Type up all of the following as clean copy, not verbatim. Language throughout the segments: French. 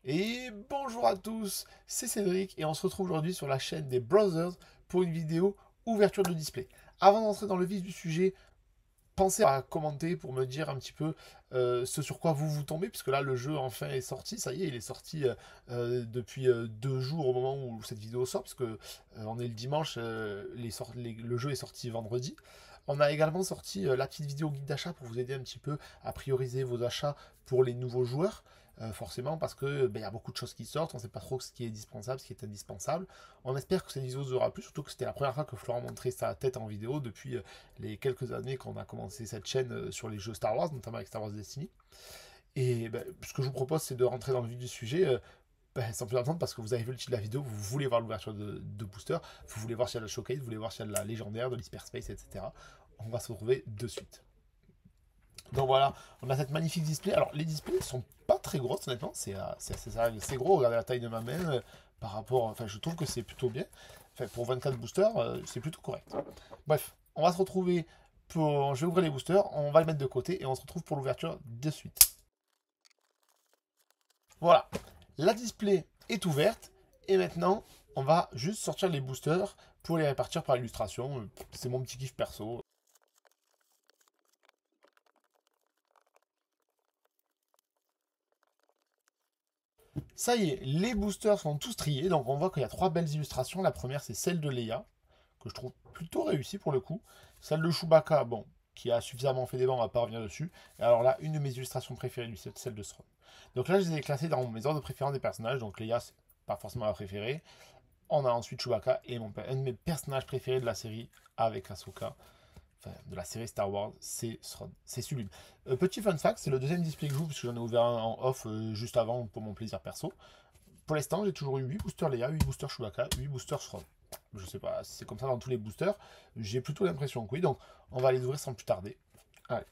Et bonjour à tous, c'est Cédric et on se retrouve aujourd'hui sur la chaîne des Brothers pour une vidéo ouverture de display. Avant d'entrer dans le vif du sujet, pensez à commenter pour me dire un petit peu ce sur quoi vous tombez, puisque là le jeu enfin est sorti, ça y est, il est sorti depuis 2 jours au moment où cette vidéo sort, puisque on est le dimanche, le jeu est sorti vendredi. On a également sorti la petite vidéo guide d'achat pour vous aider un petit peu à prioriser vos achats pour les nouveaux joueurs. Forcément parce que ben, y a beaucoup de choses qui sortent, on ne sait pas trop ce qui est dispensable, ce qui est indispensable. On espère que cette vidéo vous aura plu, surtout que c'était la première fois que Florent montrait sa tête en vidéo depuis les quelques années qu'on a commencé cette chaîne sur les jeux Star Wars, notamment avec Star Wars Destiny. Et ben, ce que je vous propose, c'est de rentrer dans le vif du sujet. Ben, sans plus attendre, parce que vous avez vu le titre de la vidéo, vous voulez voir l'ouverture de booster, vous voulez voir s'il y a de la showcase, vous voulez voir s'il y a de la légendaire, de l'hyperspace, etc. On va se retrouver de suite. Donc voilà, on a cette magnifique display. Alors les displays sont pas très grosses honnêtement, c'est gros, regardez la taille de ma main par rapport, enfin je trouve que c'est plutôt bien. Enfin pour 24 boosters, c'est plutôt correct. Bref, on va se retrouver pour, je vais ouvrir les boosters, on va les mettre de côté et on se retrouve pour l'ouverture de suite. Voilà, la display est ouverte et maintenant on va juste sortir les boosters pour les répartir par illustration. C'est mon petit kiff perso. Ça y est, les boosters sont tous triés, donc on voit qu'il y a 3 belles illustrations. La première, c'est celle de Leia, que je trouve plutôt réussie pour le coup. Celle de Chewbacca, bon, qui a suffisamment fait débat, on va pas revenir dessus. Et alors là, une de mes illustrations préférées, c'est celle de Thrawn. Donc là, je les ai classées dans mes ordres de préférence des personnages. Donc Leia, c'est pas forcément ma préférée. On a ensuite Chewbacca et un de mes personnages préférés de la série avec Ahsoka, enfin de la série Star Wars, c'est Thrawn. C'est sublime. Petit fun fact, c'est le deuxième display que je joue, puisque j'en ai ouvert un en off juste avant pour mon plaisir perso. Pour l'instant, j'ai toujours eu 8 boosters Leia, 8 boosters Chewbacca, 8 boosters Thrawn. Je sais pas si c'est comme ça dans tous les boosters. J'ai plutôt l'impression que oui, donc on va les ouvrir sans plus tarder. Allez.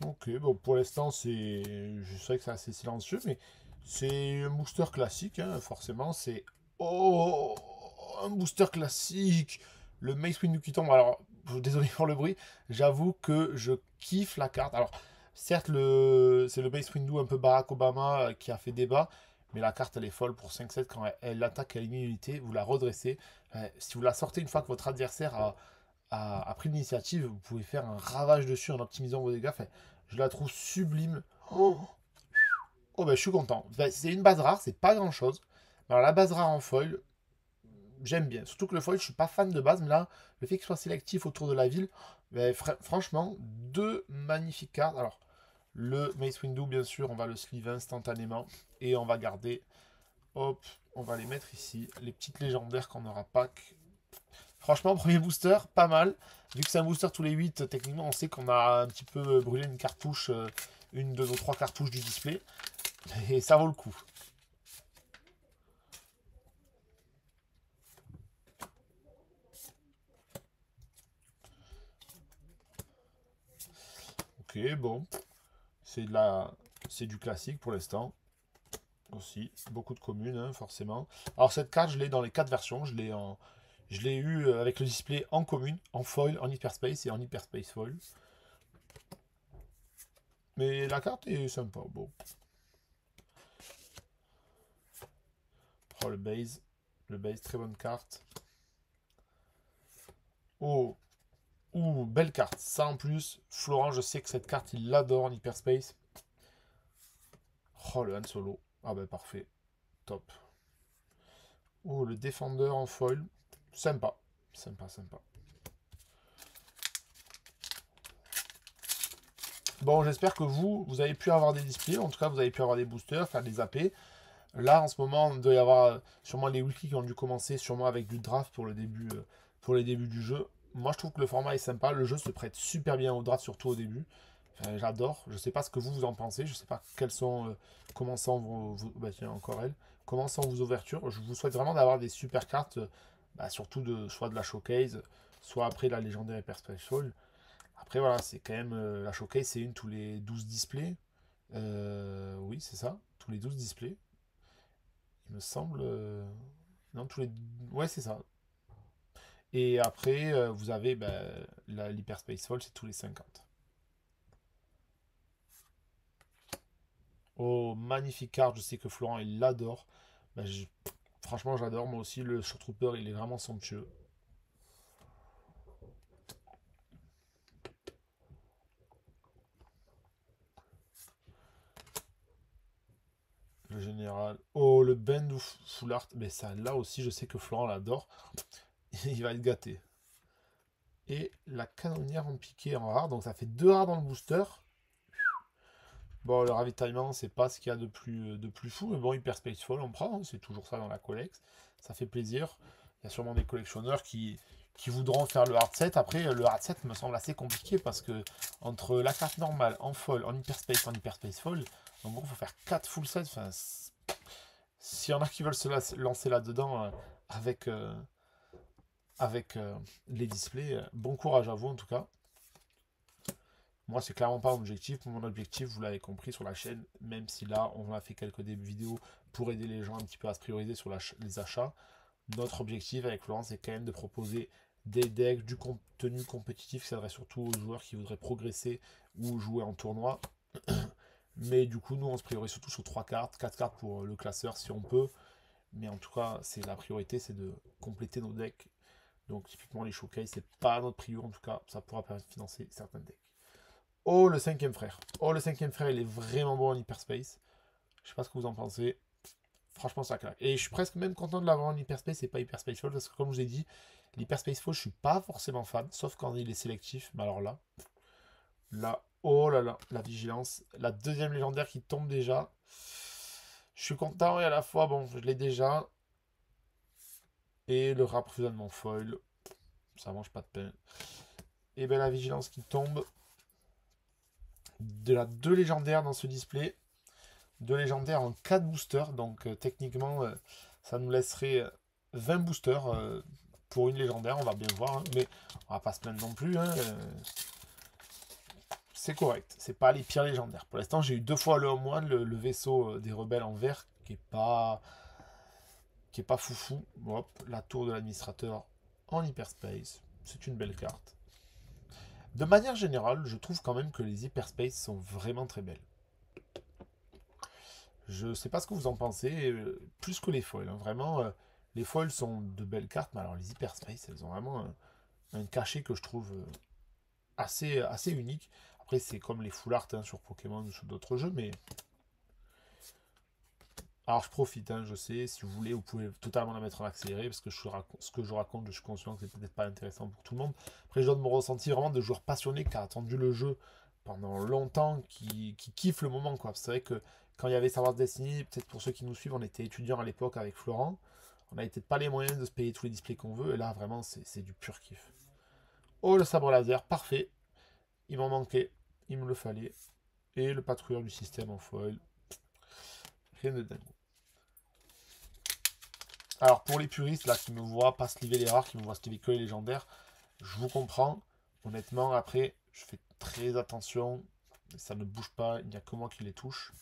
Ok, bon pour l'instant c'est. Je sais que c'est assez silencieux, mais c'est un booster classique, hein, forcément. C'est. Oh, un booster classique. Le Mace Windu qui tombe. Alors, désolé pour le bruit, j'avoue que je kiffe la carte. Alors, certes, c'est le Mace Windu un peu Barack Obama qui a fait débat, mais la carte elle est folle pour 5-7 quand elle attaque à l'immunité, vous la redressez. Si vous la sortez une fois que votre adversaire a pris l'initiative, vous pouvez faire un ravage dessus en optimisant vos dégâts. Enfin, je la trouve sublime. Oh, oh ben, je suis content. Ben, c'est une base rare, c'est pas grand chose. Alors la base rare en foil, j'aime bien. Surtout que le foil, je suis pas fan de base, mais là, le fait qu'il soit sélectif autour de la ville, ben, franchement, 2 magnifiques cartes. Alors, le Mace Windu, bien sûr, on va le sleeve instantanément. Et on va garder, hop, on va les mettre ici. Les petites légendaires qu'on aura pack. Franchement, premier booster, pas mal. Vu que c'est un booster tous les 8, techniquement, on sait qu'on a un petit peu brûlé une cartouche, une de nos 3 cartouches du display. Et ça vaut le coup. Ok, bon. C'est de la... c'est du classique pour l'instant. Aussi. Beaucoup de communes, hein, forcément. Alors cette carte, je l'ai dans les 4 versions. Je l'ai eu avec le display en commune, en foil, en hyperspace et en hyperspace foil. Mais la carte est sympa. Bon. Oh, le base. Le base, très bonne carte. Oh, ouh, belle carte. Ça en plus, Florent, je sais que cette carte, il l'adore en hyperspace. Oh, le Han Solo. Ah ben parfait. Top. Oh, le défendeur en foil. Sympa. Sympa, sympa. Bon, j'espère que vous avez pu avoir des displays. En tout cas, vous avez pu avoir des boosters, faire des AP. Là, en ce moment, il doit y avoir sûrement les wikis qui ont dû commencer, sûrement avec du draft pour le début, pour les débuts du jeu. Moi, je trouve que le format est sympa. Le jeu se prête super bien au draft, surtout au début. J'adore. Je sais pas ce que vous en pensez. Je sais pas quelles sont, comment sont bah, tiens, encore elle. Comment sont vos ouvertures. Je vous souhaite vraiment d'avoir des super cartes, bah, surtout soit de la showcase, soit après la légendaire Hyper Special. Après voilà, c'est quand même la showcase, c'est une tous les 12 displays. Oui, c'est ça, tous les 12 displays. Il me semble. Non, tous les. Ouais, c'est ça. Et après, vous avez bah, l'Hyperspace Fall, c'est tous les 50. Oh, magnifique carte, je sais que Florent, il l'adore. Bah, franchement, j'adore. Moi aussi, le Trooper, il est vraiment somptueux. Le général. Oh, le Bend ou Full Art. Mais ça, là aussi, je sais que Florent l'adore. Il va être gâté. Et la canonnière en piqué en rare. Donc ça fait 2 rares dans le booster. Bon, le ravitaillement, c'est pas ce qu'il y a de plus fou. Mais bon, Hyper Spacefall, on prend. Hein, c'est toujours ça dans la collecte. Ça fait plaisir. Il y a sûrement des collectionneurs qui voudront faire le hard set. Après, le hard set me semble assez compliqué parce que entre la carte normale, en foil, en Hyperspace, en Hyperspace foil, en gros, il faut faire 4 full sets. Enfin, s'il y en a qui veulent se lancer là-dedans avec les displays, bon courage à vous en tout cas. Moi, c'est clairement pas mon objectif. Mon objectif, vous l'avez compris sur la chaîne, même si là, on a fait quelques vidéos pour aider les gens un petit peu à se prioriser sur les achats. Notre objectif avec Florence, c'est quand même de proposer des decks, du contenu compétitif qui s'adresse surtout aux joueurs qui voudraient progresser ou jouer en tournoi. Mais du coup, nous, on se priorise surtout sur 3 cartes, 4 cartes pour le classeur si on peut. Mais en tout cas, c'est la priorité, c'est de compléter nos decks. Donc typiquement les showcase, c'est pas notre priorité en tout cas, ça pourra permettre de financer certains decks. Oh, le cinquième frère. Oh, le cinquième frère, il est vraiment bon en hyperspace. Je sais pas ce que vous en pensez. Franchement, ça claque. Et je suis presque même content de l'avoir en hyperspace et pas hyperspace fall parce que, comme je vous ai dit, l'hyperspace fall, je suis pas forcément fan, sauf quand il est sélectif. Mais alors là, oh là là, la vigilance. La deuxième légendaire qui tombe déjà. Je suis content et à la fois, bon, je l'ai déjà. Et le rapprovisionnement foil. Ça mange pas de pain. Et bien la vigilance qui tombe. De la 2 légendaires dans ce display. 2 légendaires en 4 boosters. Donc techniquement, ça nous laisserait 20 boosters pour une légendaire. On va bien voir. Hein, mais on va pas se plaindre non plus. Hein, c'est correct. C'est pas les pires légendaires. Pour l'instant, j'ai eu 2 fois le Homeone, le vaisseau des rebelles en vert, qui est pas foufou. Hop, la tour de l'administrateur en hyperspace. C'est une belle carte. De manière générale, je trouve quand même que les hyperspace sont vraiment très belles. Je sais pas ce que vous en pensez, plus que les foils. Hein. Vraiment, les foils sont de belles cartes, mais alors les hyperspace, elles ont vraiment un cachet que je trouve assez unique. Après, c'est comme les full art hein, sur Pokémon ou sur d'autres jeux, mais alors je profite, hein, je sais, si vous voulez, vous pouvez totalement la mettre en accéléré, parce que ce que je raconte, je suis conscient que c'est peut-être pas intéressant pour tout le monde. Après, je donne mon ressenti vraiment de joueur passionné qui a attendu le jeu pendant longtemps, qui kiffe le moment, quoi. C'est vrai que quand il y avait Star Wars Destiny, peut-être pour ceux qui nous suivent, on était étudiants à l'époque avec Florent, on n'avait peut-être pas les moyens de se payer tous les displays qu'on veut, et là, vraiment, c'est du pur kiff. Oh, le sabre laser, parfait. Il m'en manquait, il me le fallait. Et le patrouilleur du système en foil. Rien de dingue. Alors pour les puristes là qui me voient pas sliver les rares, qui me voient sliver que les légendaires, je vous comprends. Honnêtement, après, je fais très attention. Ça ne bouge pas, il n'y a que moi qui les touche.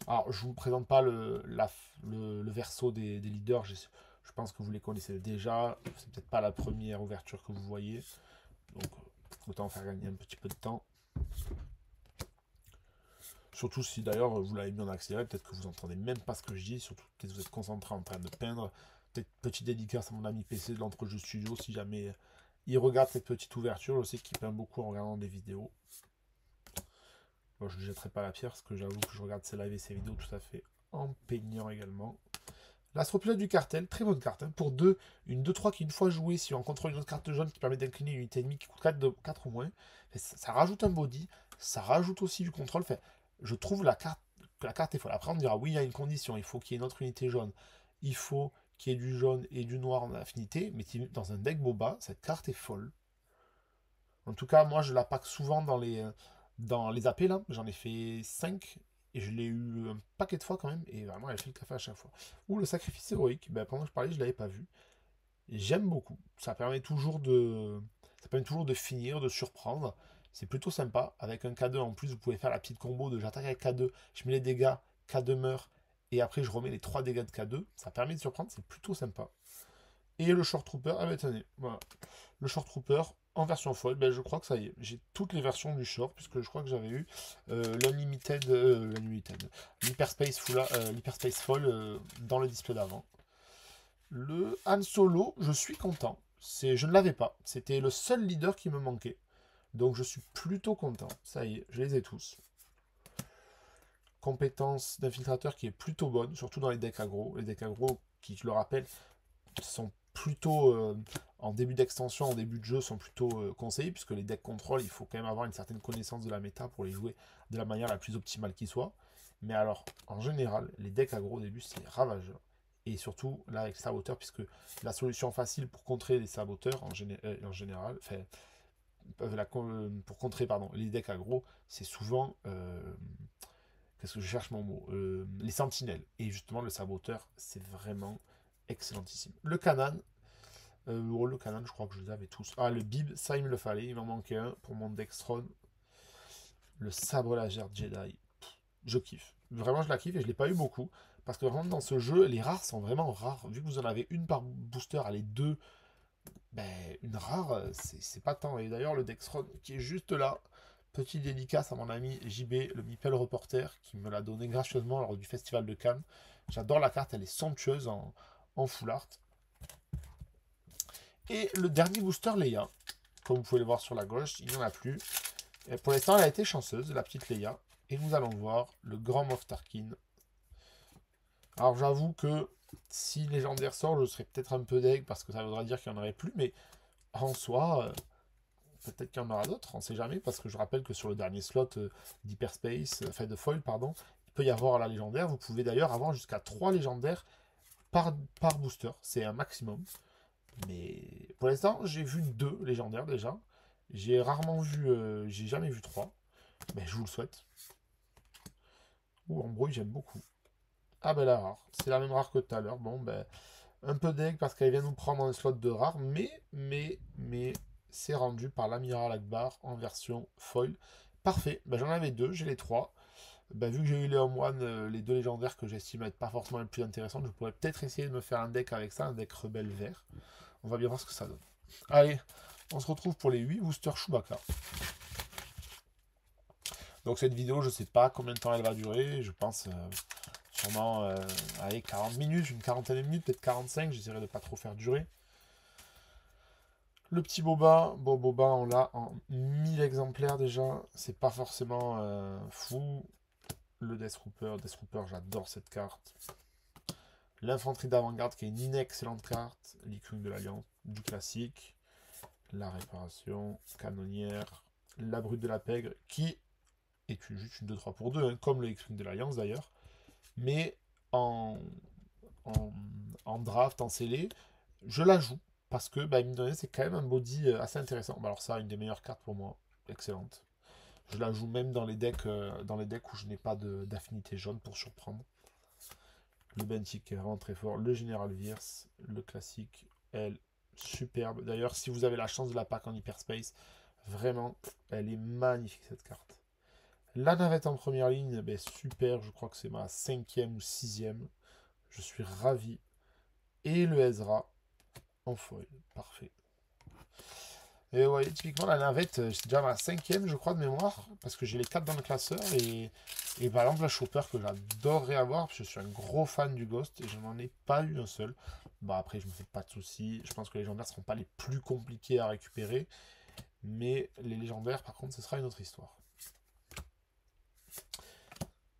Alors je vous présente pas le verso des leaders, je pense que vous les connaissez déjà. C'est peut-être pas la première ouverture que vous voyez. Donc autant faire gagner un petit peu de temps. Surtout si d'ailleurs vous l'avez mis en accéléré, peut-être que vous entendez même pas ce que je dis, surtout peut-être que vous êtes concentré en train de peindre. Peut-être petite dédicace à mon ami PC de l'entrejeu studio, si jamais il regarde cette petite ouverture, je sais qu'il peint beaucoup en regardant des vidéos. Moi je ne jetterai pas la pierre, parce que j'avoue que je regarde ses lives et ses vidéos tout à fait en peignant également. L'astropilote du cartel, très bonne carte. Hein. Pour 2, une 2-3 qui une fois jouée, si on contrôle une autre carte jaune qui permet d'incliner une unité ennemie qui coûte 4 ou moins, ça rajoute un body, ça rajoute aussi du contrôle. Fait, je trouve que la carte est folle. Après, on dira, oui, il y a une condition, il faut qu'il y ait une autre unité jaune. Il faut qu'il y ait du jaune et du noir en affinité, mais dans un deck boba, cette carte est folle. En tout cas, moi, je la pack souvent Dans les AP, là, j'en ai fait 5 et je l'ai eu un paquet de fois quand même, et vraiment, elle fait le café à chaque fois. Ou le sacrifice héroïque, ben, pendant que je parlais, je l'avais pas vu. Et j'aime beaucoup. Ça permet toujours de finir, de surprendre. C'est plutôt sympa. Avec un K2 en plus, vous pouvez faire la petite combo de j'attaque avec K2, je mets les dégâts, K2 meurt, et après je remets les 3 dégâts de K2. Ça permet de surprendre, c'est plutôt sympa. Et le Short Trooper, ah ben tenez, voilà. Le Short Trooper en version foil, ben, je crois que ça y est. J'ai toutes les versions du Short, puisque je crois que j'avais eu l'Hyperspace Foil dans le display d'avant. Le Han Solo, je suis content. Je ne l'avais pas. C'était le seul leader qui me manquait. Donc je suis plutôt content. Ça y est, je les ai tous. Compétence d'infiltrateur qui est plutôt bonne, surtout dans les decks aggro. Les decks aggro, qui, je le rappelle, sont plutôt en début d'extension, en début de jeu, sont plutôt conseillés, puisque les decks contrôle, il faut quand même avoir une certaine connaissance de la méta pour les jouer de la manière la plus optimale qui soit. Mais alors, en général, les decks aggro au début, c'est ravageur. Et surtout, là, avec saboteur, puisque la solution facile pour contrer les saboteurs, en général, enfin, pour contrer pardon, les decks aggro, c'est souvent qu'est-ce que je cherche mon mot les sentinelles. Et justement, le saboteur, c'est vraiment excellentissime. Le Canon, je crois que je les avais tous. Ah, le Bib, ça, il me le fallait. Il m'en manquait un pour mon Dextron. Le sabre laser Jedi. Je kiffe. Vraiment, je la kiffe et je l'ai pas eu beaucoup. Parce que vraiment, dans ce jeu, les rares sont vraiment rares. Vu que vous en avez une par booster, allez, deux. Ben, une rare, c'est pas tant. Et d'ailleurs, le Dextron qui est juste là. Petit dédicace à mon ami JB, le Mipel Reporter, qui me l'a donné gracieusement lors du festival de Cannes. J'adore la carte, elle est somptueuse en full art. Et le dernier booster Leia, comme vous pouvez le voir sur la gauche, il n'y en a plus. Et pour l'instant, elle a été chanceuse, la petite Leia. Et nous allons voir le grand Moff Tarkin. Alors j'avoue que si légendaire sort, je serais peut-être un peu deg parce que ça voudrait dire qu'il n'y en aurait plus, mais en soi, peut-être qu'il y en aura d'autres, on ne sait jamais, parce que je rappelle que sur le dernier slot d'Hyperspace, enfin de Foil, pardon, il peut y avoir la légendaire. Vous pouvez d'ailleurs avoir jusqu'à 3 légendaires par booster, c'est un maximum. Mais pour l'instant, j'ai vu 2 légendaires déjà. J'ai jamais vu 3. Mais je vous le souhaite. Ouh, en bruit, j'aime beaucoup. Ah ben la rare, c'est la même rare que tout à l'heure. Bon ben, un peu deg parce qu'elle vient nous prendre un slot de rare, mais c'est rendu par l'Amiral Akbar en version foil. Parfait, ben, j'en avais 2, j'ai les 3. Ben, vu que j'ai eu les Home One, les 2 légendaires que j'estime être pas forcément les plus intéressantes, je pourrais peut-être essayer de me faire un deck avec ça, un deck rebelle vert. On va bien voir ce que ça donne. Allez, on se retrouve pour les 8 boosters Chewbacca. Donc cette vidéo, je sais pas combien de temps elle va durer, je pense sûrement allez, 40 minutes, une quarantaine de minutes, peut-être 45, j'essaierai de pas trop faire durer. Le petit Boba, bon Boba on l'a en 1000 exemplaires déjà, c'est pas forcément fou. Le Death Trooper, j'adore cette carte. L'infanterie d'avant-garde qui est une excellente carte, l'Icrung de l'Alliance, du classique. La réparation, canonnière, la brute de la pègre, qui est juste une 2-3 pour 2, hein, comme le X-Wing de l'Alliance d'ailleurs, mais en, en, en draft, en scellé, je la joue, parce que, bah, mine de rien, c'est quand même un body assez intéressant. Bah, alors ça, une des meilleures cartes pour moi, excellente. Je la joue même dans les decks où je n'ai pas d'affinité jaune pour surprendre. Le Bentic qui est vraiment très fort, le Général Wirth, le classique, elle, superbe. D'ailleurs, si vous avez la chance de la pack en Hyperspace, vraiment, elle est magnifique cette carte. La navette en première ligne, ben, super, je crois que c'est ma 5e ou 6e. Je suis ravi. Et le Ezra en foil, parfait. Et ouais, typiquement la navette, c'est déjà ma 5e, je crois, de mémoire, parce que j'ai les 4 dans le classeur. Et par exemple, la Chopper que j'adorerais avoir, parce que je suis un gros fan du Ghost, et je n'en ai pas eu un seul. Bon, après, je me fais pas de soucis. Je pense que les légendaires ne seront pas les plus compliqués à récupérer. Mais les légendaires, par contre, ce sera une autre histoire.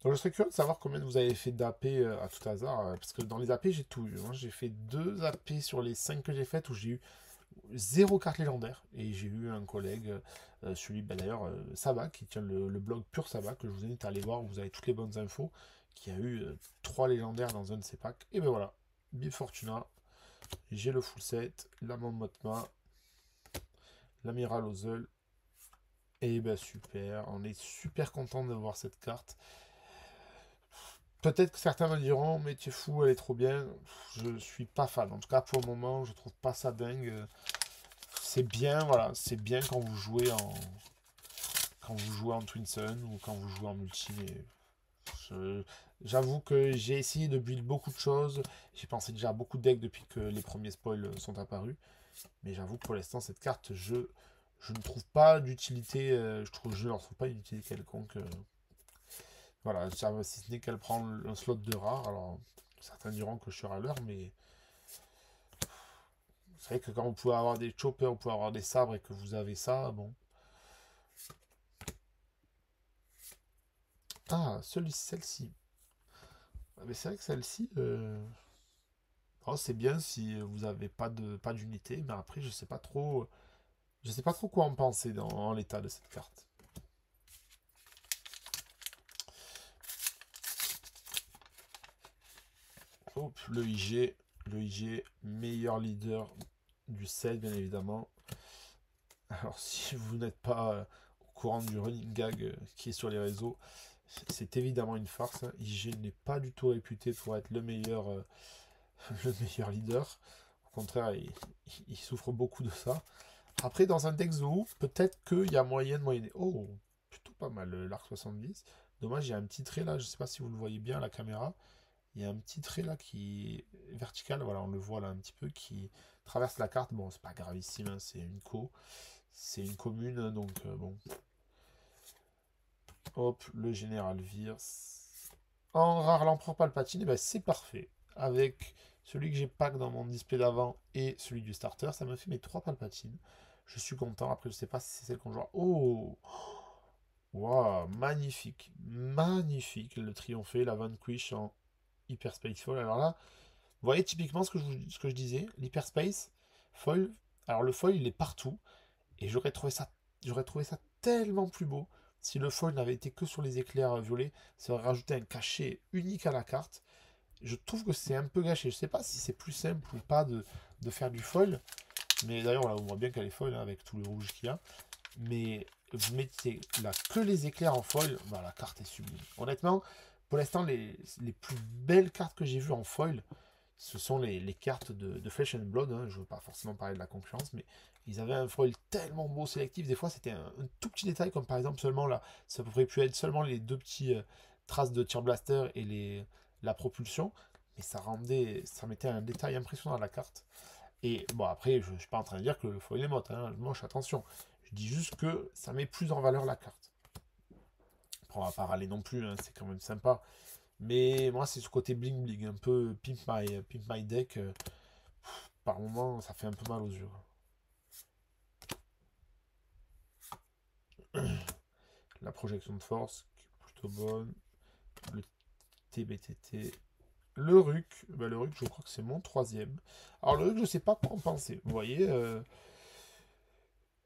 Donc je serais curieux de savoir combien vous avez fait d'AP à tout hasard, parce que dans les AP, j'ai tout eu. Hein. J'ai fait 2 AP sur les 5 que j'ai faites où j'ai eu 0 carte légendaire. Et j'ai eu un collègue, celui d'ailleurs Saba, qui tient le blog Pure Saba, que je vous invite à aller voir, où vous avez toutes les bonnes infos, qui a eu 3 légendaires dans un de ses packs. Et ben voilà, Bib Fortuna, j'ai le full set, la Mon Mothma, l'Amiral Ozzel, Et ben super, on est super content de voir cette carte. Peut-être que certains me diront, mais tu es fou, elle est trop bien. Je suis pas fan. En tout cas, pour le moment, je trouve pas ça dingue. C'est bien, voilà, c'est bien quand vous jouez en Twin Sun ou quand vous jouez en multi. Mais j'avoue que j'ai essayé de build beaucoup de choses. J'ai pensé déjà à beaucoup de decks depuis que les premiers spoils sont apparus. Mais j'avoue que pour l'instant, cette carte, je ne trouve pas d'utilité. Je ne trouve pas d'utilité quelconque. Voilà, si ce n'est qu'elle prend un slot de rare. Alors, certains diront que je suis râleur, mais c'est vrai que quand vous pouvez avoir des choppers, vous pouvez avoir des sabres et que vous avez ça, bon. Ah, celle-ci. Ah, mais c'est vrai que celle-ci, oh, c'est bien si vous n'avez pas d'unité, mais après, je sais pas trop quoi en penser en l'état de cette carte. Hop, le IG, meilleur leader du set, bien évidemment. Alors, si vous n'êtes pas au courant du running gag qui est sur les réseaux, c'est évidemment une farce. Hein. IG n'est pas du tout réputé pour être le meilleur leader. Au contraire, il souffre beaucoup de ça. Après, dans un deck Zoo, peut-être qu'il y a moyen de moyenner. Oh, plutôt pas mal, l'arc 70. Dommage, il y a un petit trait là, je ne sais pas si vous le voyez bien à la caméra. Il y a un petit trait là qui est vertical, voilà, on le voit là un petit peu, qui traverse la carte. Bon, c'est pas gravissime, hein, c'est une co. C'est une commune, donc bon. Hop, le général vire. En rare l'empereur Palpatine, eh ben, c'est parfait. Avec celui que j'ai pack dans mon display d'avant et celui du starter, ça me fait mes 3 Palpatines. Je suis content. Après, je sais pas si c'est celle qu'on joue. Oh, waouh, magnifique. Magnifique. Le triompher, la Vanquish en Hyperspace Foil. Alors là, vous voyez typiquement ce que je disais. L'Hyperspace Foil. Alors le foil, il est partout. Et j'aurais trouvé ça tellement plus beau si le foil n'avait été que sur les éclairs violets. Ça aurait rajouté un cachet unique à la carte. Je trouve que c'est un peu gâché. Je sais pas si c'est plus simple ou pas de faire du foil. Mais d'ailleurs, là, on voit bien qu'elle est foil hein, avec tout le rouge qu'il y a. Mais vous mettez là que les éclairs en foil, bah, la carte est sublime. Honnêtement, pour l'instant, les plus belles cartes que j'ai vues en foil, ce sont les cartes de Flesh and Blood. Hein. Je ne veux pas forcément parler de la concurrence, mais ils avaient un foil tellement beau sélectif. Des fois, c'était un tout petit détail, comme par exemple seulement là, ça pourrait pu être seulement les deux petits traces de tir blaster et la propulsion, mais ça mettait un détail impressionnant à la carte. Et bon, après, je ne suis pas en train de dire que le foil est moche, hein, moche, attention. Je dis juste que ça met plus en valeur la carte. Après, on va pas râler non plus, hein, c'est quand même sympa. Mais moi, c'est ce côté bling bling, un peu pimp my deck. Par moment, ça fait un peu mal aux yeux. La projection de force, qui est plutôt bonne. Le TBTT. Le RUC, bah, le RUC, je crois que c'est mon troisième. Alors, le RUC, je sais pas quoi en penser. Vous voyez,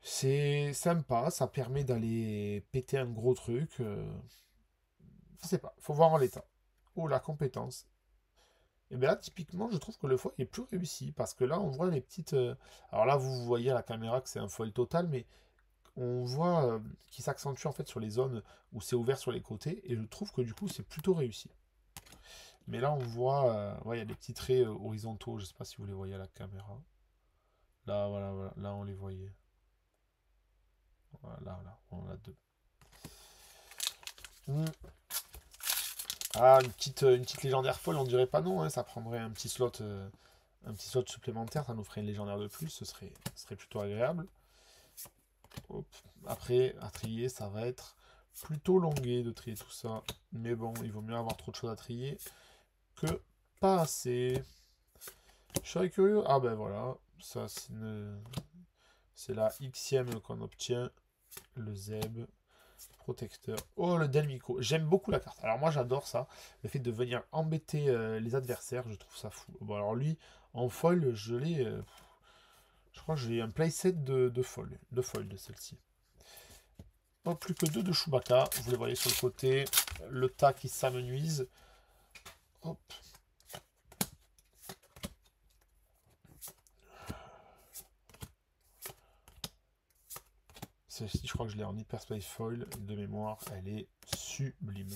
c'est sympa, ça permet d'aller péter un gros truc. Je sais pas, faut voir en l'état. Oh, la compétence. Et bien là, typiquement, je trouve que le foil est plus réussi parce que là, on voit les petites. Alors là, vous voyez à la caméra que c'est un foil total, mais on voit qu'il s'accentue en fait sur les zones où c'est ouvert sur les côtés et je trouve que du coup, c'est plutôt réussi. Mais là, on voit, ouais, il y a des petits traits horizontaux. Je sais pas si vous les voyez à la caméra. Là, voilà, voilà, là, on les voyait. Voilà, là, on en a deux. Hmm. Ah, une petite légendaire folle, on dirait pas non, hein, ça prendrait un petit slot supplémentaire, ça nous ferait une légendaire de plus, ce serait plutôt agréable. Hop. Après, à trier, ça va être plutôt longué de trier tout ça. Mais bon, il vaut mieux avoir trop de choses à trier que pas assez. Je serais curieux. Ah ben voilà, ça c'est la Xème qu'on obtient. Le Zeb. Protecteur. Oh, le Delmico. J'aime beaucoup la carte. Alors moi, j'adore ça. Le fait de venir embêter les adversaires, je trouve ça fou. Bon, alors lui, en foil, je crois que j'ai un playset de foil de celle-ci. Oh, plus que deux de Chewbacca. Vous les voyez sur le côté. Le tas qui s'amenuise. Hop. Celle-ci, je crois que je l'ai en Hyperspace Foil de mémoire. Elle est sublime.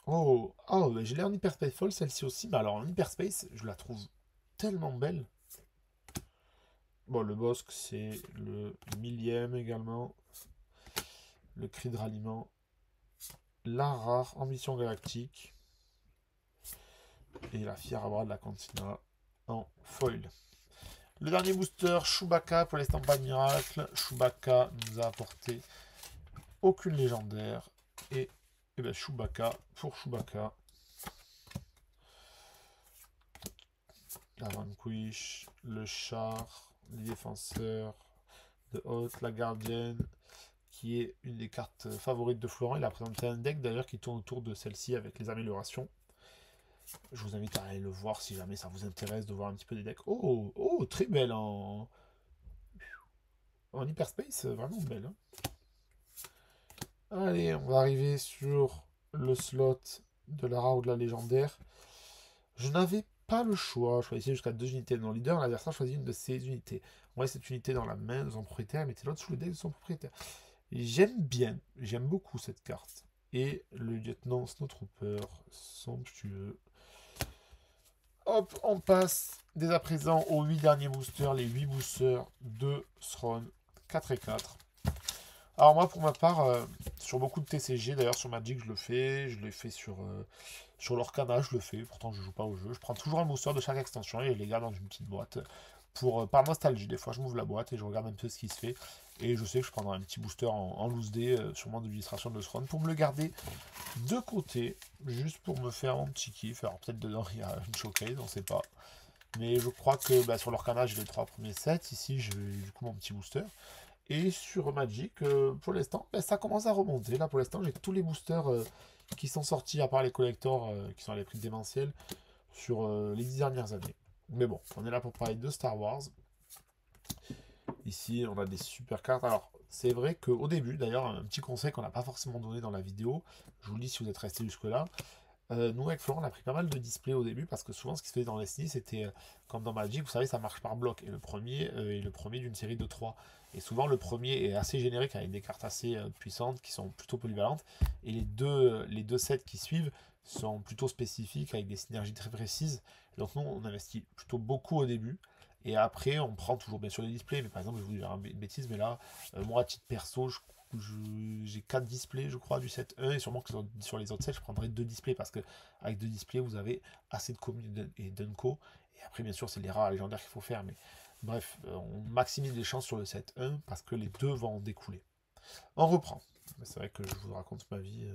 Oh, oh, je l'ai en Hyperspace Foil, celle-ci aussi. Mais alors en Hyperspace, je la trouve tellement belle. Bon, le Bosque, c'est le 1000e également. Le Cri de ralliement. La rare Ambition Galactique. Et la fière à bras de la Cantina en foil. Le dernier booster, Chewbacca pour l'estampe miracle. Chewbacca nous a apporté aucune légendaire. Et ben, Chewbacca pour Chewbacca. La Vanquish, le char, les défenseurs de Hoth, la gardienne, qui est une des cartes favorites de Florent. Il a présenté un deck d'ailleurs qui tourne autour de celle-ci avec les améliorations. Je vous invite à aller le voir si jamais ça vous intéresse de voir un petit peu des decks. Oh, oh, très belle en Hyperspace, vraiment belle. Hein. Allez, on va arriver sur le slot de la rare ou de la légendaire. Je n'avais pas le choix. Je choisissais jusqu'à 2 unités de mon leader. L'adversaire choisit une de ses unités. On met cette unité dans la main de son propriétaire et mettez l'autre sous le deck de son propriétaire. J'aime bien, j'aime beaucoup cette carte. Et le lieutenant Snowtrooper, somptueux. Hop, on passe dès à présent aux 8 derniers boosters, les 8 boosters de Throne 4 et 4. Alors moi pour ma part, sur beaucoup de TCG, d'ailleurs sur Magic je l'ai fait sur l'Orcana je le fais, pourtant je joue pas au jeu. Je prends toujours un booster de chaque extension et je les garde dans une petite boîte. Par nostalgie, des fois je m'ouvre la boîte et je regarde un peu ce qui se fait. Et je sais que je prendrai un petit booster en loose day, sûrement d'illustration de Throne, pour me le garder de côté, juste pour me faire un petit kiff. Alors peut-être dedans il y a une showcase, on sait pas. Mais je crois que sur l'Orcana j'ai les 3 premiers sets, ici j'ai du coup mon petit booster. Et sur Magic, pour l'instant, ça commence à remonter. Là, pour l'instant, j'ai tous les boosters qui sont sortis, à part les collectors qui sont à les prix démentiels, sur les 10 dernières années. Mais bon, on est là pour parler de Star Wars. Ici, on a des super cartes. Alors, c'est vrai qu'au début, d'ailleurs, un petit conseil qu'on n'a pas forcément donné dans la vidéo, je vous le dis si vous êtes resté jusque-là, nous, avec Florent, on a pris pas mal de displays au début parce que souvent, ce qui se faisait dans Destiny, c'était comme dans Magic, vous savez, ça marche par bloc. Et le premier est le premier d'une série de 3. Et souvent, le premier est assez générique avec des cartes assez puissantes qui sont plutôt polyvalentes. Et les deux sets qui suivent sont plutôt spécifiques avec des synergies très précises. Donc, nous, on investit plutôt beaucoup au début. Et après, on prend toujours bien sûr les displays. Mais par exemple, je vous dis une bêtise, mais là, moi, à titre perso, j'ai 4 displays, je crois, du set 1. Et sûrement que sur les autres sets, je prendrai 2 displays. Parce que avec 2 displays, vous avez assez de communes et d'unco. Et après, bien sûr, c'est les rares légendaires qu'il faut faire. Mais bref, on maximise les chances sur le set 1 parce que les deux vont en découler. On reprend. C'est vrai que je vous raconte ma vie.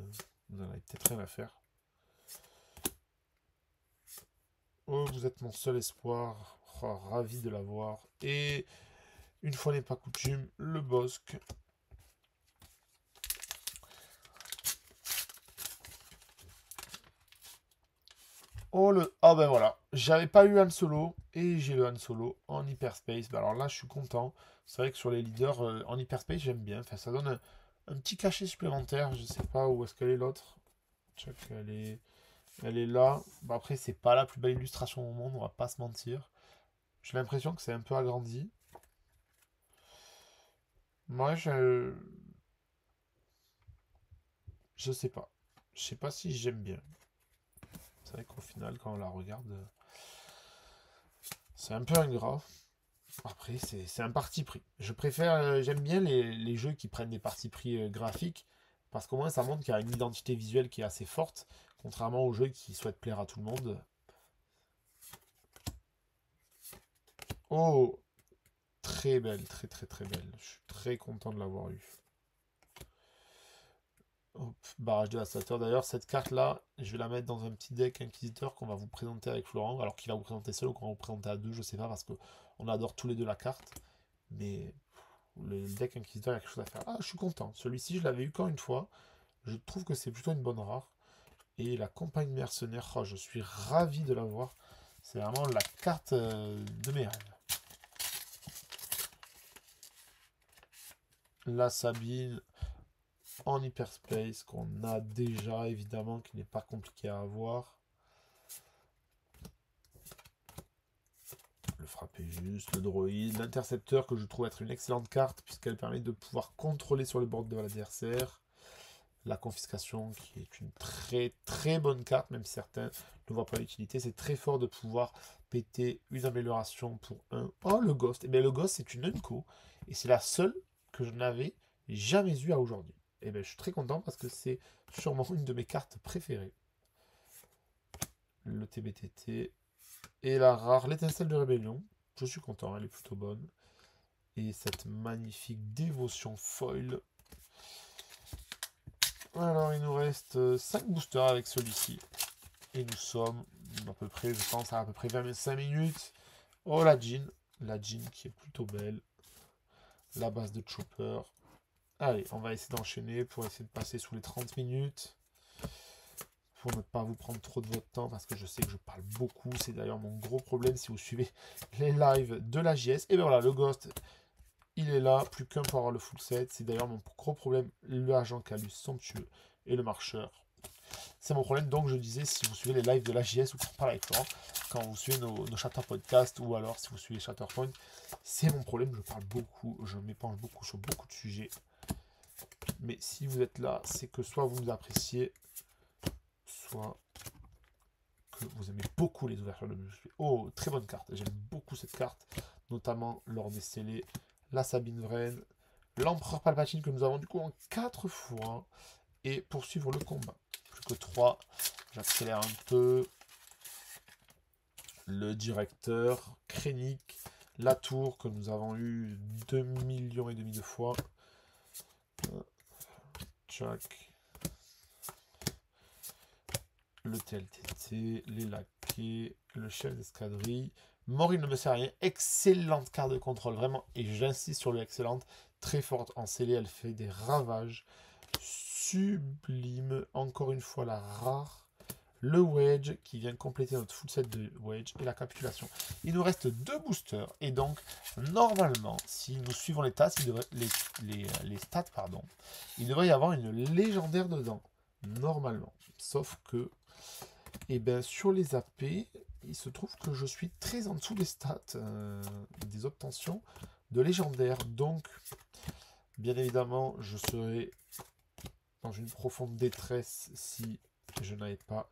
Vous en avez peut-être rien à faire. Oh, vous êtes mon seul espoir. Oh, ravi de l'avoir. Et une fois n'est pas coutume, le Bosque. Oh le... Ah ben voilà, j'avais pas eu Han Solo et j'ai le Han Solo en Hyperspace. Ben alors là, je suis content. C'est vrai que sur les leaders en Hyperspace, j'aime bien. Enfin, ça donne un petit cachet supplémentaire. Je sais pas où est-ce qu'elle est l'autre. Check, elle est là. Bon, après, c'est pas la plus belle illustration au monde, on va pas se mentir. J'ai l'impression que c'est un peu agrandi. Moi, je sais pas. Je sais pas si j'aime bien. C'est vrai qu'au final, quand on la regarde, c'est un peu ingrat. Après, c'est un parti pris. Je préfère, j'aime bien les jeux qui prennent des partis pris graphiques, parce qu'au moins ça montre qu'il y a une identité visuelle qui est assez forte, contrairement aux jeux qui souhaitent plaire à tout le monde. Oh, très belle, très très très belle. Je suis très content de l'avoir eu. Hop, barrage dévastateur. D'ailleurs, cette carte-là, je vais la mettre dans un petit deck inquisiteur qu'on va vous présenter avec Florent, alors qu'il va vous présenter seul ou qu'on va vous présenter à deux, je sais pas, parce que on adore tous les deux la carte. Mais le deck inquisiteur, il y a quelque chose à faire. Ah, je suis content. Celui-ci, je l'avais eu qu'une fois. Je trouve que c'est plutôt une bonne rare. Et la compagne mercenaire, oh, je suis ravi de l'avoir. C'est vraiment la carte de mes rêves. La Sabine en hyperspace qu'on a déjà évidemment, qui n'est pas compliqué à avoir. le frapper juste, le droïde, l'intercepteur que je trouve être une excellente carte puisqu'elle permet de pouvoir contrôler sur le board de l'adversaire. La confiscation qui est une très très bonne carte, même si certains ne voient pas l'utilité. C'est très fort de pouvoir péter une amélioration pour un... Oh, le Ghost. Et bien le Ghost c'est une Unco et c'est la seule que je n'avais jamais eue à aujourd'hui. Et bien je suis très content parce que c'est sûrement une de mes cartes préférées. Le TBTT et la rare, l'étincelle de rébellion. Je suis content, elle est plutôt bonne. Et cette magnifique dévotion foil. Alors, il nous reste 5 boosters avec celui-ci. Et nous sommes à peu près, je pense, à peu près 25 minutes. Oh, la Jean. La Jean qui est plutôt belle. La base de Chopper. Allez, on va essayer d'enchaîner pour essayer de passer sous les 30 minutes. Pour ne pas vous prendre trop de votre temps, parce que je sais que je parle beaucoup. C'est d'ailleurs mon gros problème si vous suivez les lives de la JS. Et bien voilà, le Ghost, il est là, plus qu'un pour avoir le full set. C'est d'ailleurs mon gros problème, l'agent Calus somptueux et le marcheur. C'est mon problème, donc je disais, si vous suivez les lives de la JS ou qu'on parle avec Florent, quand vous suivez nos Chatter Podcast ou alors si vous suivez Shatterpoint, c'est mon problème, je parle beaucoup, je m'épanche beaucoup sur beaucoup de sujets. Mais si vous êtes là, c'est que soit vous nous appréciez, soit que vous aimez beaucoup les ouvertures de muscles. Oh, très bonne carte, j'aime beaucoup cette carte, notamment lors des scellés. La Sabine Wren, l'Empereur Palpatine que nous avons du coup en 4 fois, et poursuivre le combat. Plus que 3, j'accélère un peu. Le directeur, Krennic, la tour que nous avons eu 2,5 millions de fois. Jack. Le TLTT, les laquais, le chef d'escadrille. Mort, il ne me sert à rien. Excellente carte de contrôle, vraiment. Et j'insiste sur le excellente. Très forte en scellé, elle fait des ravages. Sublime. Encore une fois, la rare. Le Wedge qui vient compléter notre full set de Wedge et la capitulation. Il nous reste 2 boosters. Et donc, normalement, si nous suivons les stats, les stats, pardon, il devrait y avoir une légendaire dedans. Normalement. Sauf que, et bien, sur les AP, il se trouve que je suis très en dessous des stats des obtentions de légendaire. Donc, bien évidemment, je serai dans une profonde détresse si je n'avais pas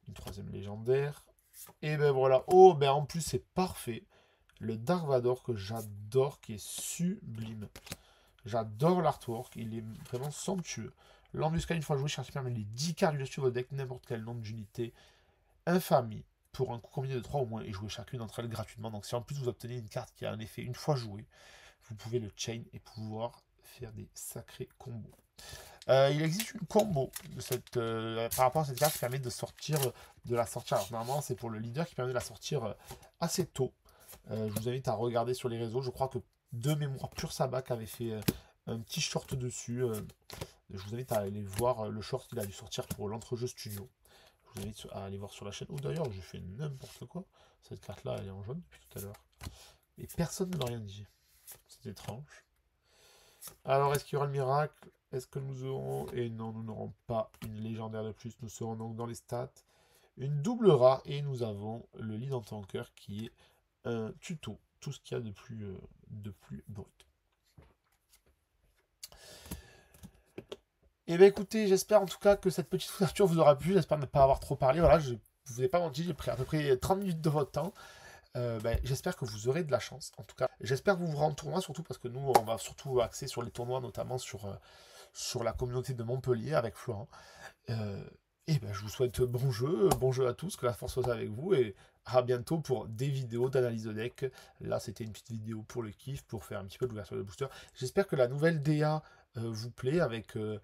une 3e légendaire. Et ben voilà. Oh, ben en plus, c'est parfait. Le Dark Vador que j'adore, qui est sublime. J'adore l'artwork. Il est vraiment somptueux. L'embuscade, une fois joué, cherchez permet les 10 cartes du sur votre deck, n'importe quel nombre d'unités. Infamie, pour un coup combiné de 3 au moins, et jouer chacune d'entre elles gratuitement. Donc si en plus vous obtenez une carte qui a un effet une fois jouée, vous pouvez le chain et pouvoir faire des sacrés combos. Il existe une combo de cette, par rapport à cette carte qui permet de sortir de la sortie. Alors normalement c'est pour le leader qui permet de la sortir assez tôt. Je vous invite à regarder sur les réseaux. Je crois que de mémoire Pure Sabac avait fait un petit short dessus. Je vous invite à aller voir le short qu'il a dû sortir pour l'entrejeu studio. Je vous invite à aller voir sur la chaîne. Ou d'ailleurs j'ai fait n'importe quoi. Cette carte là elle est en jaune depuis tout à l'heure. Et personne ne m'a rien dit. C'est étrange. Alors est-ce qu'il y aura le miracle? Est-ce que nous aurons... Et non, nous n'aurons pas une légendaire de plus. Nous serons donc dans les stats. Une double rare. Et nous avons le lead en tanker qui est un tuto. Tout ce qu'il y a de plus brut. Et bien écoutez, j'espère en tout cas que cette petite ouverture vous aura plu. J'espère ne pas avoir trop parlé. Voilà, je ne vous ai pas menti. J'ai pris à peu près 30 minutes de votre temps. J'espère que vous aurez de la chance. En tout cas, j'espère que vous vous rendez en tournoi. Surtout parce que nous, on va surtout axer sur les tournois. Notamment sur la communauté de Montpellier avec Florent. Et ben, je vous souhaite bon jeu à tous, que la force soit avec vous et à bientôt pour des vidéos d'analyse de deck. Là, c'était une petite vidéo pour le kiff, pour faire un petit peu d'ouverture de booster. J'espère que la nouvelle DA vous plaît avec le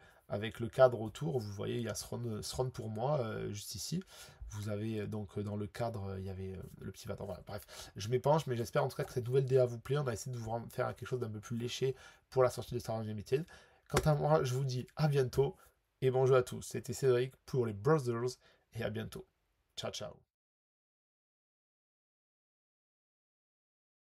cadre autour. Vous voyez, il y a Sron pour moi, juste ici. Vous avez donc dans le cadre, il y avait le petit Vator. Voilà, bref, je m'épanche, mais j'espère en tout cas que cette nouvelle DA vous plaît. On va essayer de vous faire quelque chose d'un peu plus léché pour la sortie de Star Wars Unlimited. Quant à moi, je vous dis à bientôt et bonjour à tous. C'était Cédric pour les Brothers et à bientôt. Ciao, ciao.